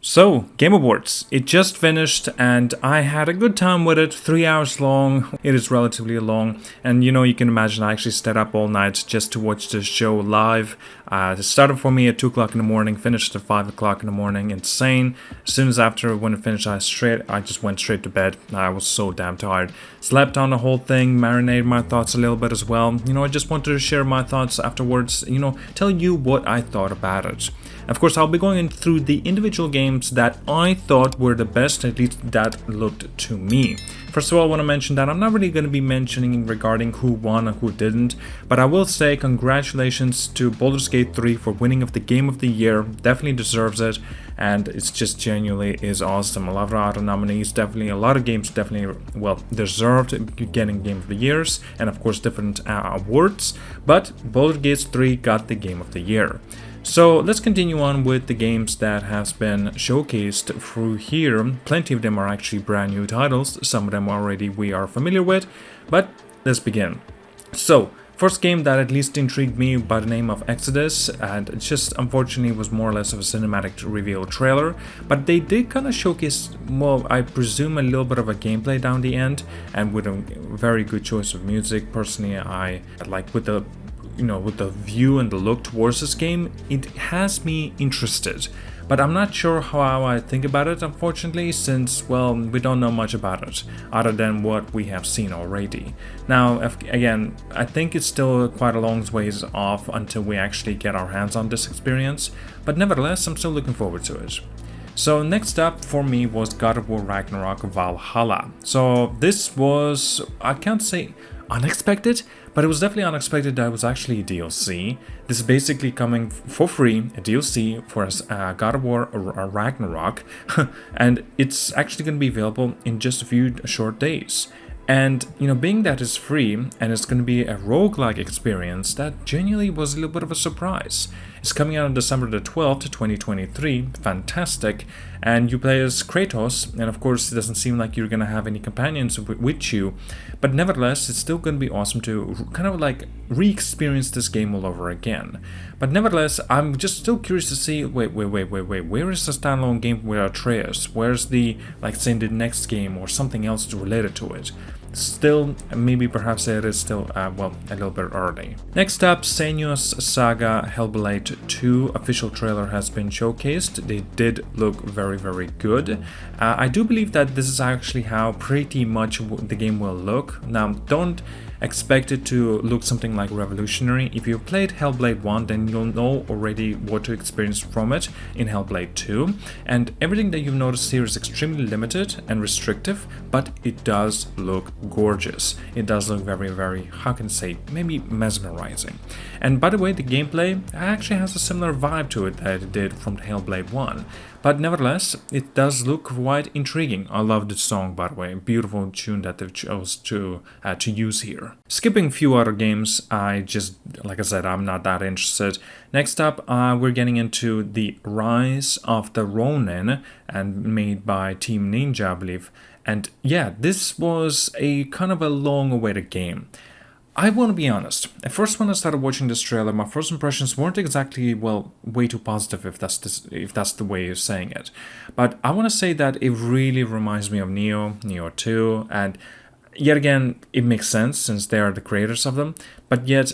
So, Game Awards. It just finished and I had a good time with it. 3 hours long. It is relatively long. And you can imagine I actually stayed up all night just to watch the show live. It started for me at 2 o'clock in the morning, finished at 5 o'clock in the morning. Insane. As soon as when it finished, I just went straight to bed. I was so damn tired. Slept on the whole thing, marinated my thoughts a little bit as well. I just wanted to share my thoughts afterwards, tell you what I thought about it. Of course, I'll be going through the individual games that I thought were the best, at least that looked to me. First of all, I want to mention that I'm not really going to be mentioning regarding who won and who didn't, but I will say congratulations to Baldur's Gate 3 for winning of the Game of the Year. Definitely deserves it, and it's just genuinely is awesome. A lot of other nominees, definitely a lot of games definitely, deserved getting Game of the Years, and of course different awards, but Baldur's Gate 3 got the Game of the Year. So let's continue on with the games that has been showcased through here. Plenty of them are actually brand new titles, some of them already we are familiar with, but let's begin. So, first game that at least intrigued me by the name of Exodus, and it just unfortunately was more or less of a cinematic reveal trailer, but they did kind of showcase, well, I presume a little bit of a gameplay down the end, and with a very good choice of music. Personally, I like with the view and the look towards this game, it has me interested. But I'm not sure how I think about it, unfortunately, since, well, we don't know much about it, other than what we have seen already. Now, again, I think it's still quite a long ways off until we actually get our hands on this experience, but nevertheless, I'm still looking forward to it. So next up for me was God of War Ragnarok Valhalla. So this was, I can't say unexpected, but it was definitely unexpected that it was actually a DLC. This is basically coming for free, a DLC for God of War Ragnarok, and it's actually going to be available in just a few short days. And, being that it's free and it's going to be a roguelike experience, that genuinely was a little bit of a surprise. It's coming out on December the 12th, 2023, fantastic, and you play as Kratos, and of course it doesn't seem like you're going to have any companions with you, but nevertheless it's still going to be awesome to kind of like re-experience this game all over again. But nevertheless, I'm just still curious to see, wait, where is the standalone game with Atreus? Where's the, like, say, the next game or something else related to it? Still, maybe perhaps it is still, a little bit early. Next up, Senua's Saga Hellblade 2 official trailer has been showcased. They did look very, very good. I do believe that this is actually how pretty much the game will look. Now, don't expect it to look something like revolutionary. If you played Hellblade 1, then you'll know already what to experience from it in Hellblade 2. And everything that you've noticed here is extremely limited and restrictive, but it does look gorgeous. It does look very, very, how can I say, maybe mesmerizing. And by the way, the gameplay actually has a similar vibe to it that it did from Hellblade 1. But nevertheless, it does look quite intriguing. I love the song, by the way. Beautiful tune that they've chose to use here. Skipping a few other games, like I said, I'm not that interested. Next up, we're getting into the Rise of the Ronin, and made by Team Ninja, I believe. And yeah, this was a kind of a long-awaited game. I want to be honest. At first, when I started watching this trailer, my first impressions weren't exactly, way too positive, if that's the way of saying it. But I want to say that it really reminds me of Neo 2, and yet again, it makes sense since they are the creators of them. But yet,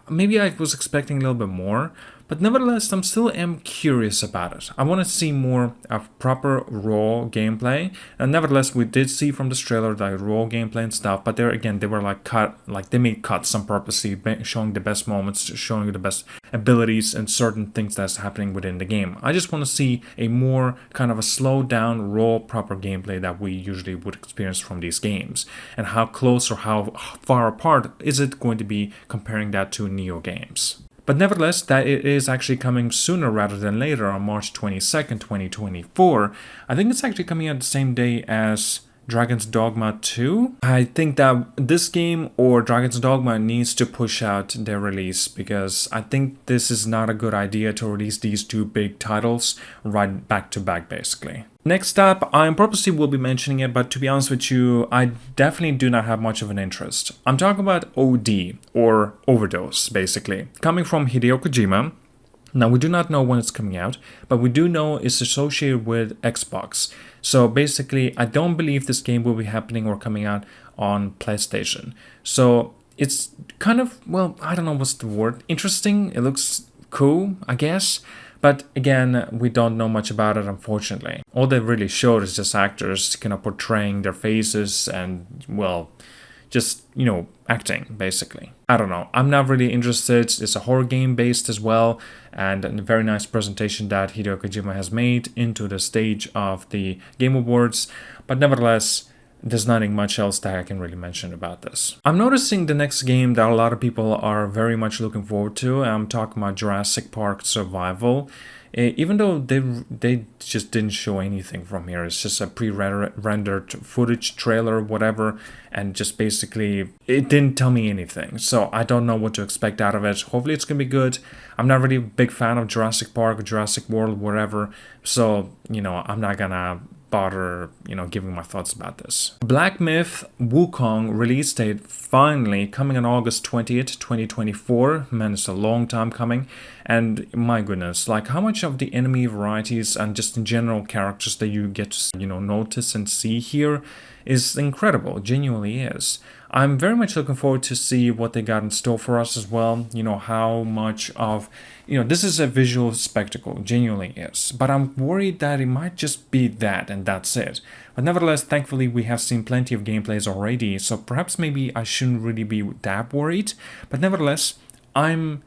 maybe I was expecting a little bit more. But nevertheless, I'm still curious about it. I want to see more of proper raw gameplay. And nevertheless, we did see from this trailer like raw gameplay and stuff. But there again, they were like they made cuts on purposely, showing the best moments, showing you the best abilities and certain things that's happening within the game. I just want to see a more kind of a slowed down, raw, proper gameplay that we usually would experience from these games. And how close or how far apart is it going to be comparing that to Neo games? But nevertheless, that it is actually coming sooner rather than later on March 22nd, 2024. I think it's actually coming out the same day as Dragon's Dogma 2. I think that this game or Dragon's Dogma needs to push out their release, because I think this is not a good idea to release these two big titles right back to back basically. Next up, I purposely will be mentioning it, but to be honest with you, I definitely do not have much of an interest. I'm talking about OD, or Overdose, basically. Coming from Hideo Kojima, Now, we do not know when it's coming out, but we do know it's associated with Xbox. So basically, I don't believe this game will be happening or coming out on PlayStation. So it's kind of, well, I don't know what's the word, interesting. It looks cool, I guess. But again, we don't know much about it, unfortunately. All they really showed is just actors kind of portraying their faces and, well, just, acting, basically. I don't know. I'm not really interested. It's a horror game based as well, and a very nice presentation that Hideo Kojima has made into the stage of the Game Awards. But nevertheless, there's nothing much else that I can really mention about this. I'm noticing the next game that a lot of people are very much looking forward to. I'm talking about Jurassic Park Survival. Even though they just didn't show anything from here, it's just a pre-rendered footage trailer, whatever, and just basically it didn't tell me anything. So I don't know what to expect out of it. Hopefully it's gonna be good. I'm not really a big fan of Jurassic Park or Jurassic World, whatever. So I'm not gonna bother giving my thoughts about this. Black Myth Wukong release date finally coming on August 20th, 2024. Man, it's a long time coming, and my goodness, like how much of the enemy varieties and just in general characters that you get to notice and see here is incredible. Genuinely is. I'm very much looking forward to see what they got in store for us as well. How much of, this is a visual spectacle, genuinely is. But I'm worried that it might just be that and that's it. But nevertheless, thankfully, we have seen plenty of gameplays already, so perhaps maybe I shouldn't really be that worried. But nevertheless, I'm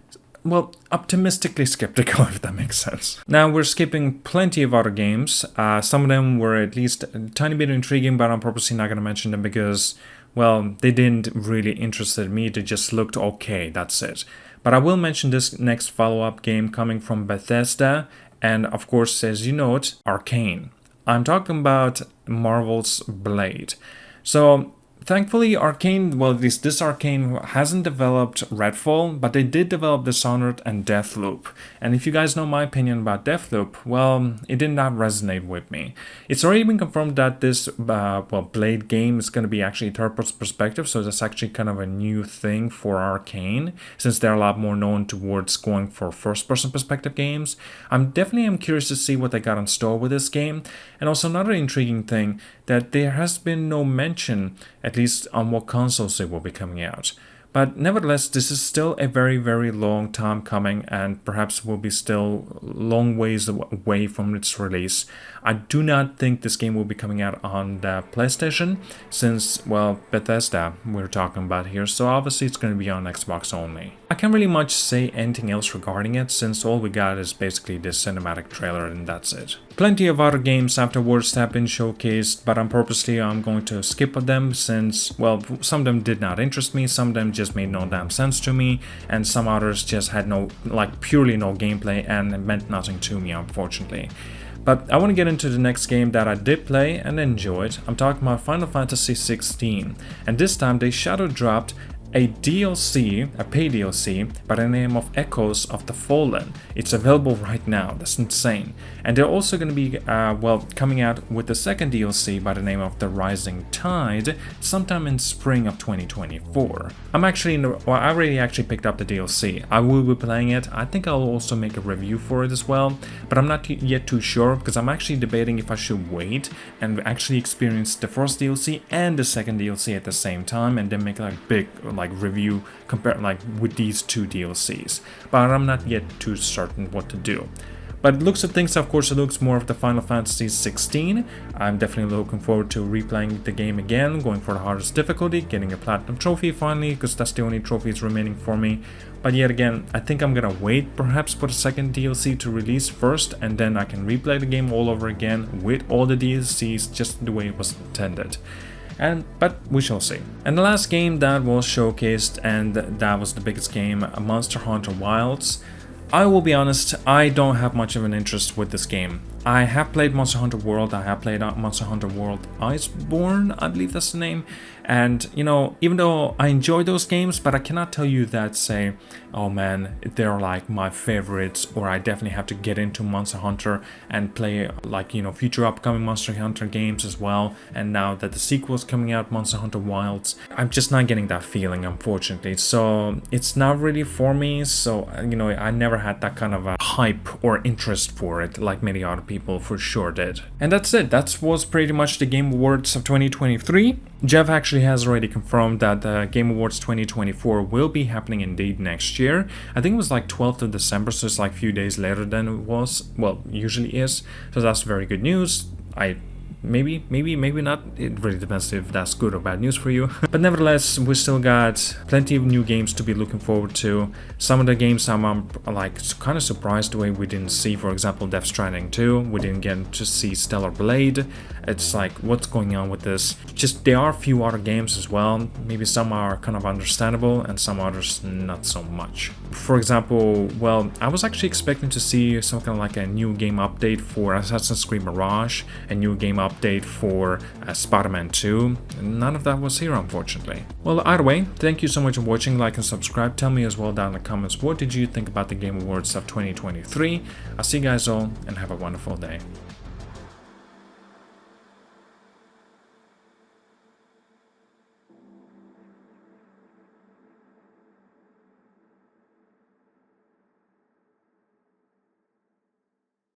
optimistically skeptical, if that makes sense. Now, we're skipping plenty of other games. Some of them were at least a tiny bit intriguing, but I'm purposely not going to mention them because, well, they didn't really interest me. They just looked okay, that's it. But I will mention this next follow-up game coming from Bethesda, and of course, as you know it, Arcane. I'm talking about Marvel's Blade. So, thankfully, Arcane, well, this Arcane hasn't developed Redfall, but they did develop Dishonored and Deathloop. And if you guys know my opinion about Deathloop, well, it did not resonate with me. It's already been confirmed that this, Blade game is going to be actually third-person perspective, so that's actually kind of a new thing for Arcane, since they're a lot more known towards going for first-person perspective games. I'm definitely curious to see what they got in store with this game. And also another intriguing thing, that there has been no mention, at least on what consoles it will be coming out. But nevertheless, this is still a very, very long time coming, and perhaps will be still long ways away from its release. I do not think this game will be coming out on the PlayStation, since, well, Bethesda we're talking about here, so obviously it's going to be on Xbox only. I can't really much say anything else regarding it, since all we got is basically this cinematic trailer and that's it. Plenty of other games afterwards have been showcased, but I'm going to skip them since, well, some of them did not interest me, some of them just made no damn sense to me, and some others just had purely no gameplay and meant nothing to me, unfortunately. But I want to get into the next game that I did play and enjoyed. I'm talking about Final Fantasy 16, and this time they shadow dropped a DLC, a paid DLC, by the name of Echoes of the Fallen. It's available right now, that's insane. And they're also going to be, coming out with the second DLC by the name of The Rising Tide, sometime in spring of 2024. I already actually picked up the DLC. I will be playing it. I think I'll also make a review for it as well, but I'm not yet too sure, because I'm actually debating if I should wait and actually experience the first DLC and the second DLC at the same time, and then make a big, review with these two DLCs, but I'm not yet too certain what to do. But looks of things, of course, it looks more of the Final Fantasy 16. I'm definitely looking forward to replaying the game again, going for the hardest difficulty, getting a platinum trophy finally, because that's the only trophies remaining for me. But yet again, I think I'm gonna wait perhaps for the second DLC to release first, and then I can replay the game all over again with all the DLCs just the way it was intended. But we shall see. And the last game that was showcased, and that was the biggest game, Monster Hunter Wilds. I will be honest, I don't have much of an interest with this game. I have played Monster Hunter World, I have played Monster Hunter World Iceborne, I believe that's the name. And, you know, even though I enjoy those games, but I cannot tell you that, say, oh man, they're like my favorites, or I definitely have to get into Monster Hunter and play, like, you know, future upcoming Monster Hunter games as well. And now that the sequel's coming out, Monster Hunter Wilds, I'm just not getting that feeling, unfortunately. So it's not really for me. So, you know, I never had that kind of a hype or interest for it like many other people for sure did. And that's it. That was pretty much the Game Awards of 2023. Jeff actually has already confirmed that the Game Awards 2024 will be happening indeed next year. I think it was like 12th of December, so it's like a few days later than it was, well, usually is. So that's very good news. Maybe not. It really depends if that's good or bad news for you. But nevertheless, we still got plenty of new games to be looking forward to. Some of the games I'm like kind of surprised the way we didn't see, for example, Death Stranding 2. We didn't get to see Stellar Blade. It's like, what's going on with this? Just there are a few other games as well. Maybe some are kind of understandable and some others not so much. For example, well, I was actually expecting to see some kind of like a new game update for Assassin's Creed Mirage, a new game update for Spider-Man 2. None of that was here, unfortunately. Well, either way, thank you so much for watching. Like and subscribe. Tell me as well down in the comments, what did you think about the Game Awards of 2023? I'll see you guys all and have a wonderful day.